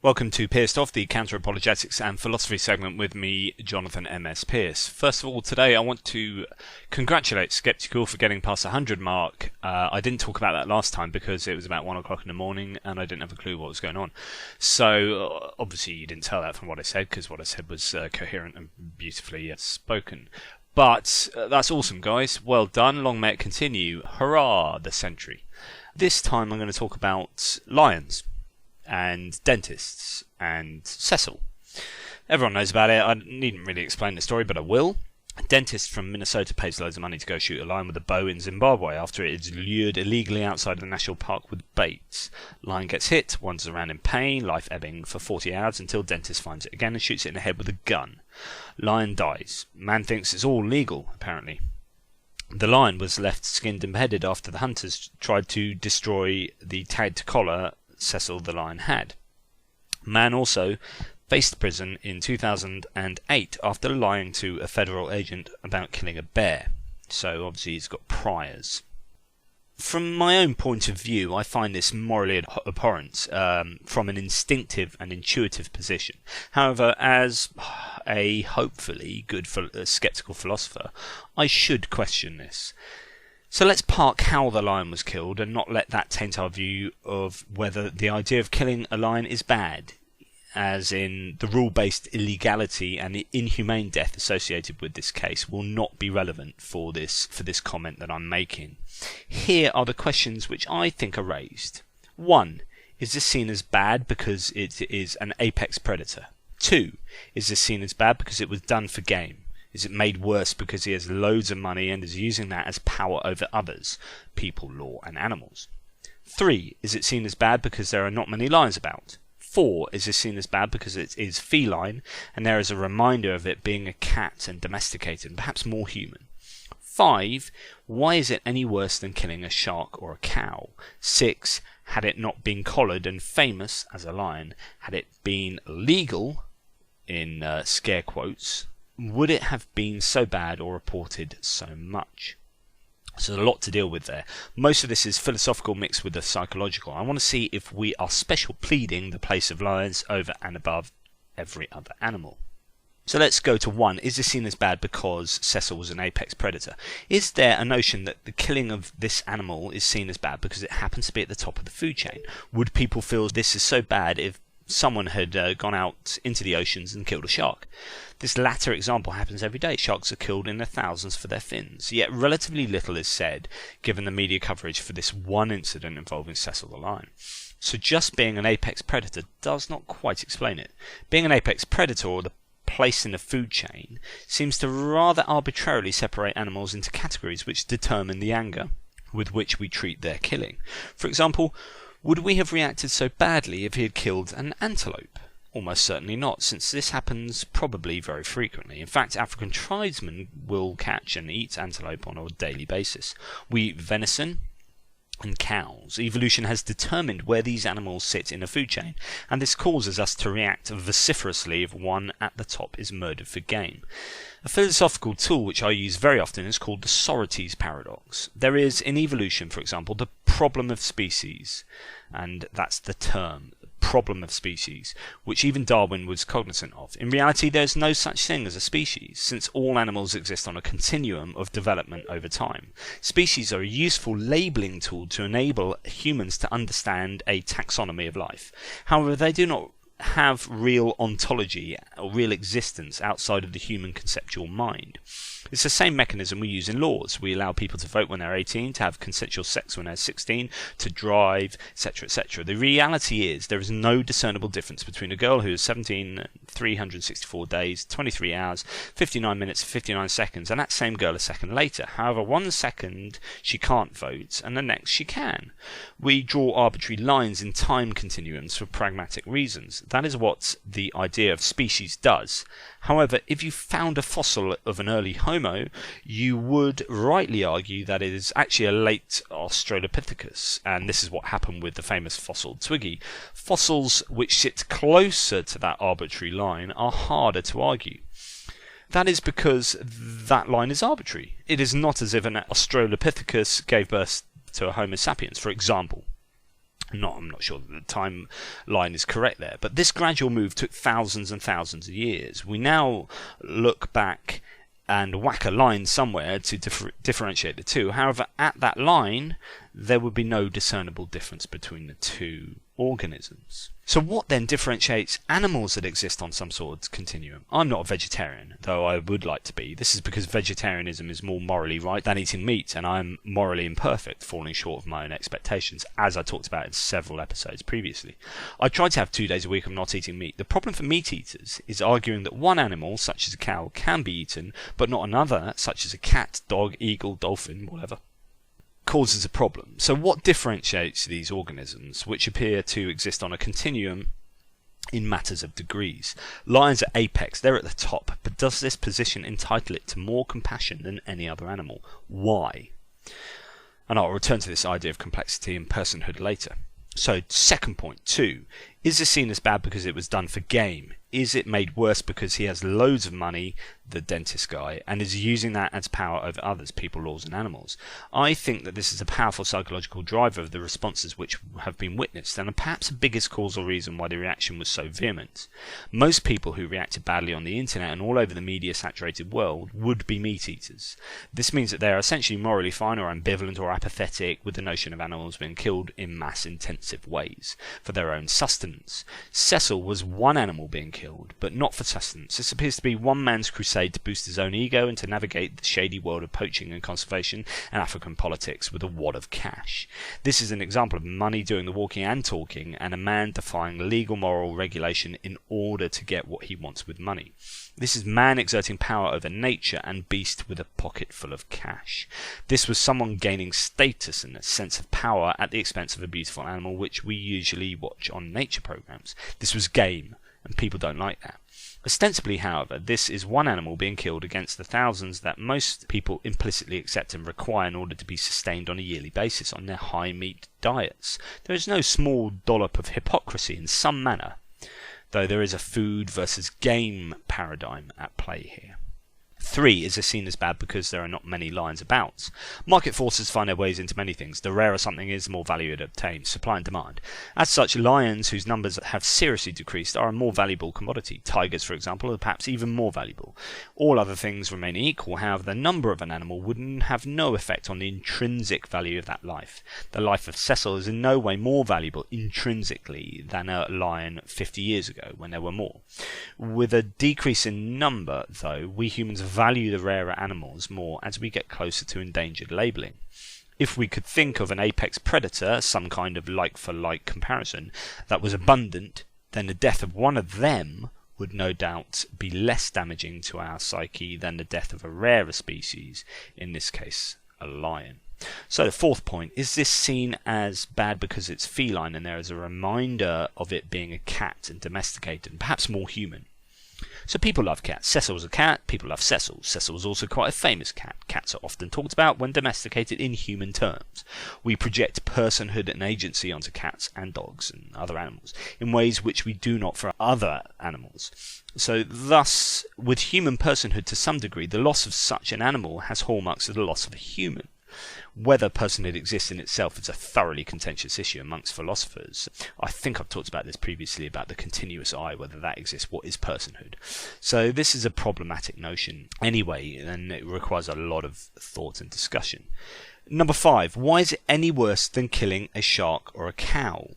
Welcome to Pearced Off, the counter-apologetics and philosophy segment with me, Jonathan M.S. Pearce. First of all, today I want to congratulate Skepticule for getting past the 100 mark. I didn't talk about that last time because it was about 1 o'clock in the morning and I didn't have a clue what was going on. So, obviously you didn't tell that from what I said because what I said was coherent and beautifully spoken. But that's awesome, guys. Well done. Long may it continue. Hurrah, the century. This time I'm going to talk about lions and dentists and Cecil. Everyone knows about it. I needn't really explain the story, but I will. A dentist from Minnesota pays loads of money to go shoot a lion with a bow in Zimbabwe after it is lured illegally outside of the national park with bait. Lion gets hit, wanders around in pain, life ebbing for 40 hours until dentist finds it again and shoots it in the head with a gun. Lion dies. Man thinks it's all legal, apparently. The lion was left skinned and beheaded after the hunters tried to destroy the tagged collar Cecil the Lion had. Man also faced prison in 2008 after lying to a federal agent about killing a bear. So obviously he's got priors. From my own point of view, I find this morally abhorrent from an instinctive and intuitive position. However, as a hopefully good skeptical philosopher, I should question this. So let's park how the lion was killed and not let that taint our view of whether the idea of killing a lion is bad, as in the rule-based illegality and the inhumane death associated with this case will not be relevant for this comment that I'm making. Here are the questions which I think are raised. 1. Is this seen as bad because it is an apex predator? 2. Is this seen as bad because it was done for game? Is it made worse because he has loads of money and is using that as power over others, people, law and animals? 3. Is it seen as bad because there are not many lions about? 4. Is this seen as bad because it is feline and there is a reminder of it being a cat and domesticated and perhaps more human? 5. Why is it any worse than killing a shark or a cow? 6. Had it not been collared and famous as a lion, had it been legal, in scare quotes, would it have been so bad or reported so much? So there's a lot to deal with there. Most of this is philosophical mixed with the psychological. I want to see if we are special pleading the place of lions over and above every other animal. So let's go to 1. Is this seen as bad because Cecil was an apex predator? Is there a notion that the killing of this animal is seen as bad because it happens to be at the top of the food chain? Would people feel this is so bad if someone had gone out into the oceans and killed a shark? This latter example happens every day. Sharks are killed in the thousands for their fins, yet relatively little is said given the media coverage for this one incident involving Cecil the Lion. So just being an apex predator does not quite explain it. Being an apex predator, or the place in the food chain, seems to rather arbitrarily separate animals into categories which determine the anger with which we treat their killing. For example, would we have reacted so badly if he had killed an antelope? Almost certainly not, since this happens probably very frequently. In fact, African tribesmen will catch and eat antelope on a daily basis. We eat venison and cows. Evolution has determined where these animals sit in a food chain, and this causes us to react vociferously if one at the top is murdered for game. A philosophical tool which I use very often is called the Socrates paradox. There is, in evolution, for example, the problem of species, and that's the term, problem of species, which even Darwin was cognizant of. In reality, there is no such thing as a species, since all animals exist on a continuum of development over time. Species are a useful labelling tool to enable humans to understand a taxonomy of life. However, they do not have real ontology or real existence outside of the human conceptual mind. It's the same mechanism we use in laws. We allow people to vote when they're 18, to have consensual sex when they're 16, to drive, etc., etc. The reality is there is no discernible difference between a girl who is 17, 364 days, 23 hours, 59 minutes, 59 seconds, and that same girl a second later. However, 1 second she can't vote, and the next she can. We draw arbitrary lines in time continuums for pragmatic reasons. That is what the idea of species does. However, if you found a fossil of an early Homo, you would rightly argue that it is actually a late Australopithecus, and this is what happened with the famous fossil Twiggy. Fossils which sit closer to that arbitrary line are harder to argue. That is because that line is arbitrary. It is not as if an Australopithecus gave birth to a Homo sapiens, for example. I'm not sure that the timeline is correct there, but this gradual move took thousands and thousands of years. We now look back and whack a line somewhere to differentiate the two. However, at that line, there would be no discernible difference between the two organisms. So what then differentiates animals that exist on some sort of continuum? I'm not a vegetarian, though I would like to be. This is because vegetarianism is more morally right than eating meat, and I'm morally imperfect, falling short of my own expectations, as I talked about in several episodes previously. I try to have 2 days a week of not eating meat. The problem for meat eaters is arguing that one animal, such as a cow, can be eaten, but not another, such as a cat, dog, eagle, dolphin, whatever, causes a problem. So what differentiates these organisms, which appear to exist on a continuum in matters of degrees? Lions are apex, they're at the top, but does this position entitle it to more compassion than any other animal? Why? And I'll return to this idea of complexity and personhood later. So, second point, 2. Is this seen as bad because it was done for game? Is it made worse because he has loads of money, the dentist guy, and is using that as power over others, people, laws and animals? I think that this is a powerful psychological driver of the responses which have been witnessed, and perhaps the biggest causal reason why the reaction was so vehement. Most people who reacted badly on the internet and all over the media-saturated world would be meat-eaters. This means that they are essentially morally fine or ambivalent or apathetic with the notion of animals being killed in mass-intensive ways for their own sustenance. Cecil was one animal being killed, but not for sustenance. This appears to be one man's crusade to boost his own ego and to navigate the shady world of poaching and conservation and African politics with a wad of cash. This is an example of money doing the walking and talking, and a man defying legal moral regulation in order to get what he wants with money. This is man exerting power over nature and beast with a pocket full of cash. This was someone gaining status and a sense of power at the expense of a beautiful animal, which we usually watch on nature programs. This was game, and people don't like that. Ostensibly, however, this is one animal being killed against the thousands that most people implicitly accept and require in order to be sustained on a yearly basis on their high meat diets. There is no small dollop of hypocrisy in some manner, though there is a food versus game paradigm at play here. 3. Is this seen as bad because there are not many lions about? Market forces find their ways into many things. The rarer something is, the more value it obtains. Supply and demand. As such, lions, whose numbers have seriously decreased, are a more valuable commodity. Tigers, for example, are perhaps even more valuable. All other things remaining equal, however, the number of an animal would have no effect on the intrinsic value of that life. The life of Cecil is in no way more valuable intrinsically than a lion 50 years ago, when there were more. With a decrease in number, though, we humans value the rarer animals more as we get closer to endangered labelling. If we could think of an apex predator, some kind of like-for-like comparison, that was abundant, then the death of one of them would no doubt be less damaging to our psyche than the death of a rarer species, in this case a lion. So the 4th point, is this seen as bad because it's feline and there is a reminder of it being a cat and domesticated and perhaps more human? So people love cats. Cecil was a cat, people love Cecil. Cecil was also quite a famous cat. Cats are often talked about when domesticated in human terms. We project personhood and agency onto cats and dogs and other animals in ways which we do not for other animals. So thus, with human personhood to some degree, the loss of such an animal has hallmarks of the loss of a human. Whether personhood exists in itself is a thoroughly contentious issue amongst philosophers. I think I've talked about this previously, about the continuous I, whether that exists, what is personhood. So this is a problematic notion anyway, and it requires a lot of thought and discussion. Number 5, why is it any worse than killing a shark or a cow?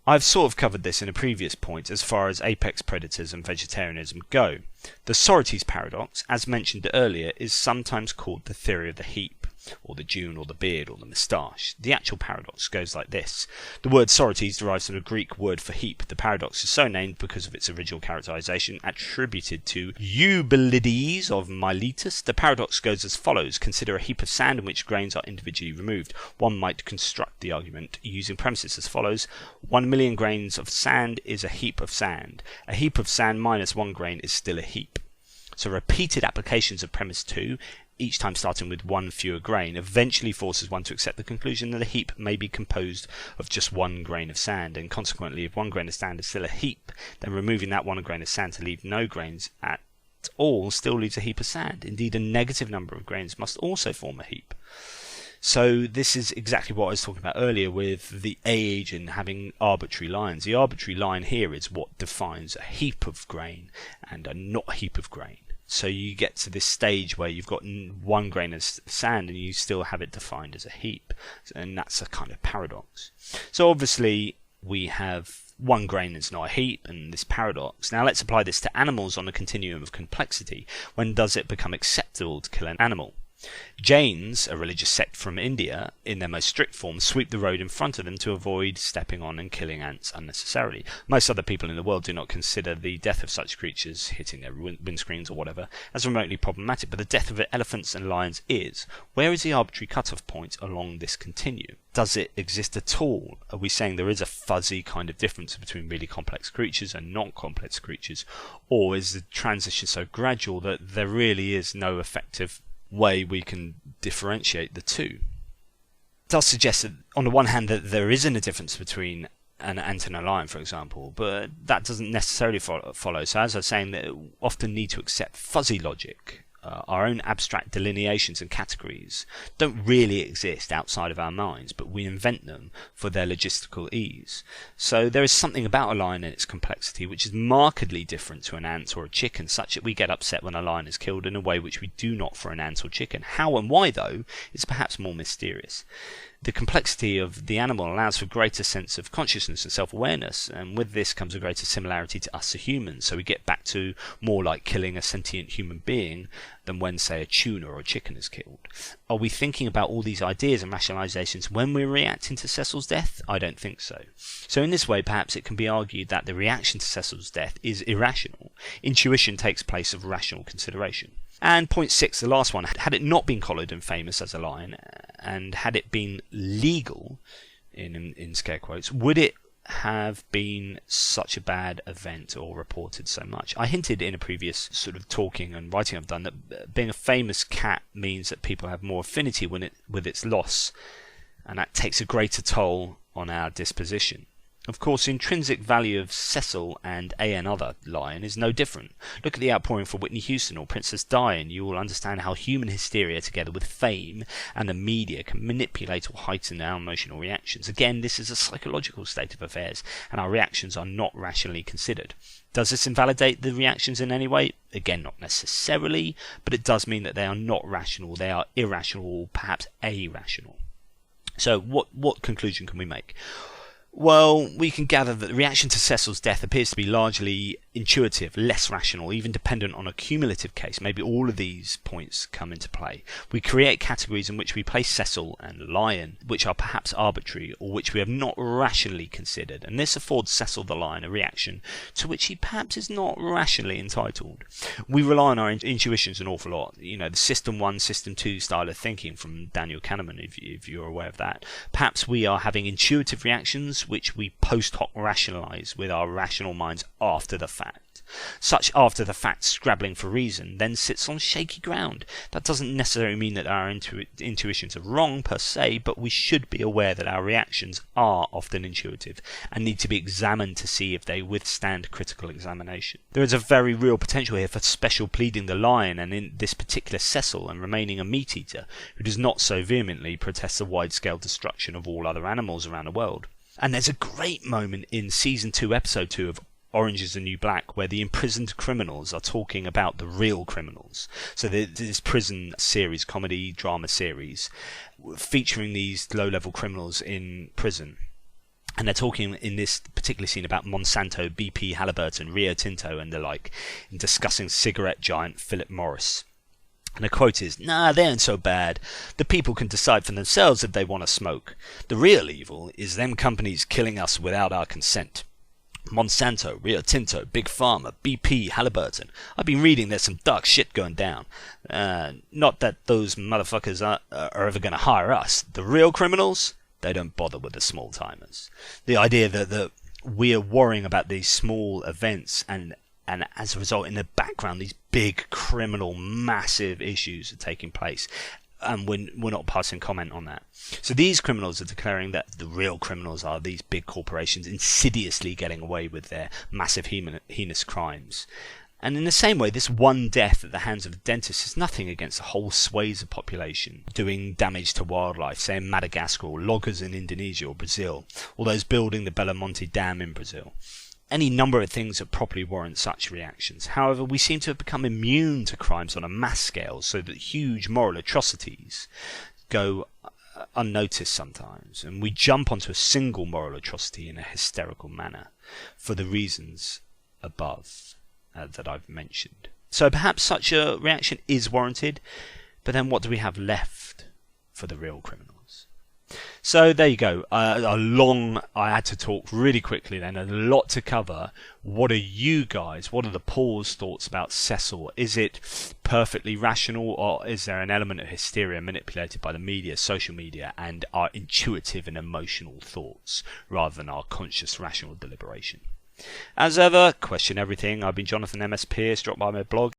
I've sort of covered this in a previous point as far as apex predators and vegetarianism go. The Socrates paradox, as mentioned earlier, is sometimes called the theory of the heap, or the dune, or the beard, or the moustache. The actual paradox goes like this. The word Socrates derives from the Greek word for heap. The paradox is so named because of its original characterization attributed to Eubulides of Miletus. The paradox goes as follows. Consider a heap of sand in which grains are individually removed. One might construct the argument using premises as follows. 1 million grains of sand is a heap of sand. A heap of sand minus 1 grain is still a heap. So repeated applications of premise 2, each time starting with 1 fewer grain, eventually forces one to accept the conclusion that a heap may be composed of just 1 grain of sand, and consequently if 1 grain of sand is still a heap, then removing that 1 grain of sand to leave no grains at all still leaves a heap of sand. Indeed, a negative number of grains must also form a heap. So this is exactly what I was talking about earlier with the age and having arbitrary lines. The arbitrary line here is what defines a heap of grain and a not heap of grain. So you get to this stage where you've got one grain of sand and you still have it defined as a heap. And that's a kind of paradox. So obviously we have one grain is not a heap and this paradox. Now let's apply this to animals on a continuum of complexity. When does it become acceptable to kill an animal? Jains, a religious sect from India, in their most strict form, sweep the road in front of them to avoid stepping on and killing ants unnecessarily. Most other people in the world do not consider the death of such creatures, hitting their windscreens or whatever, as remotely problematic, but the death of elephants and lions is. Where is the arbitrary cut-off point along this continuum? Does it exist at all? Are we saying there is a fuzzy kind of difference between really complex creatures and non-complex creatures? Or is the transition so gradual that there really is no effective way we can differentiate the two? It does suggest that on the one hand that there isn't a difference between an ant and a lion, for example, but that doesn't necessarily follow. So as I was saying, that we often need to accept fuzzy logic. Our own abstract delineations and categories don't really exist outside of our minds, but we invent them for their logistical ease. So there is something about a lion and its complexity which is markedly different to an ant or a chicken, such that we get upset when a lion is killed in a way which we do not for an ant or chicken. How and why, though, is perhaps more mysterious. The complexity of the animal allows for a greater sense of consciousness and self-awareness, and with this comes a greater similarity to us as humans, so we get back to more like killing a sentient human being than when, say, a tuna or a chicken is killed. Are we thinking about all these ideas and rationalizations when we're reacting to Cecil's death? I don't think so. So in this way, perhaps it can be argued that the reaction to Cecil's death is irrational. Intuition takes place of rational consideration. And point 6, the last one, had it not been collared and famous as a lion, and had it been legal, in scare quotes, would it have been such a bad event or reported so much? I hinted in a previous sort of talking and writing I've done that being a famous cat means that people have more affinity with its loss, and that takes a greater toll on our disposition. Of course, the intrinsic value of Cecil and another lion is no different. Look at the outpouring for Whitney Houston or Princess Di, and you will understand how human hysteria, together with fame and the media, can manipulate or heighten our emotional reactions. Again, this is a psychological state of affairs, and our reactions are not rationally considered. Does this invalidate the reactions in any way? Again, not necessarily, but it does mean that they are not rational, they are irrational, or perhaps irrational. So, what conclusion can we make? Well, we can gather that the reaction to Cecil's death appears to be largely intuitive, less rational, even dependent on a cumulative case. Maybe all of these points come into play. We create categories in which we place Cecil and Lion, which are perhaps arbitrary or which we have not rationally considered, and this affords Cecil the Lion a reaction to which he perhaps is not rationally entitled. We rely on our intuitions an awful lot. You know, the System 1, System 2 style of thinking from Daniel Kahneman, if you're aware of that. Perhaps we are having intuitive reactions which we post hoc rationalize with our rational minds after the fact. Such after the fact scrabbling for reason then sits on shaky ground. That doesn't necessarily mean that our intuitions are wrong per se, but we should be aware that our reactions are often intuitive and need to be examined to see if they withstand critical examination. There is a very real potential here for special pleading the lion, and in this particular Cecil, and remaining a meat eater who does not so vehemently protest the wide-scale destruction of all other animals around the world. And there's a great moment in Season 2, Episode 2 of Orange is the New Black where the imprisoned criminals are talking about the real criminals. So this prison series, comedy drama series, featuring these low-level criminals in prison. And they're talking in this particular scene about Monsanto, BP, Halliburton, Rio Tinto and the like, in discussing cigarette giant Philip Morris. And the quote is, "Nah, they ain't so bad. The people can decide for themselves if they want to smoke. The real evil is them companies killing us without our consent. Monsanto, Rio Tinto, Big Pharma, BP, Halliburton. I've been reading there's some dark shit going down. Not that those motherfuckers are ever going to hire us. The real criminals, they don't bother with the small timers." The idea that we are worrying about these small events and as a result, in the background, these big criminal, massive issues are taking place, and we're not passing comment on that. So these criminals are declaring that the real criminals are these big corporations insidiously getting away with their massive heinous crimes. And in the same way, this one death at the hands of a dentist is nothing against the whole swathes of population doing damage to wildlife, say in Madagascar or loggers in Indonesia or Brazil, or those building the Belamonte Dam in Brazil. Any number of things that properly warrant such reactions. However, we seem to have become immune to crimes on a mass scale, so that huge moral atrocities go unnoticed sometimes, and we jump onto a single moral atrocity in a hysterical manner for the reasons above that I've mentioned. So perhaps such a reaction is warranted, but then what do we have left for the real criminals? So there you go. I had to talk really quickly then, a lot to cover. What are the Paul's thoughts about Cecil? Is it perfectly rational, or is there an element of hysteria manipulated by the media, social media, and our intuitive and emotional thoughts, rather than our conscious, rational deliberation? As ever, question everything. I've been Jonathan M.S. Pearce. Drop by my blog,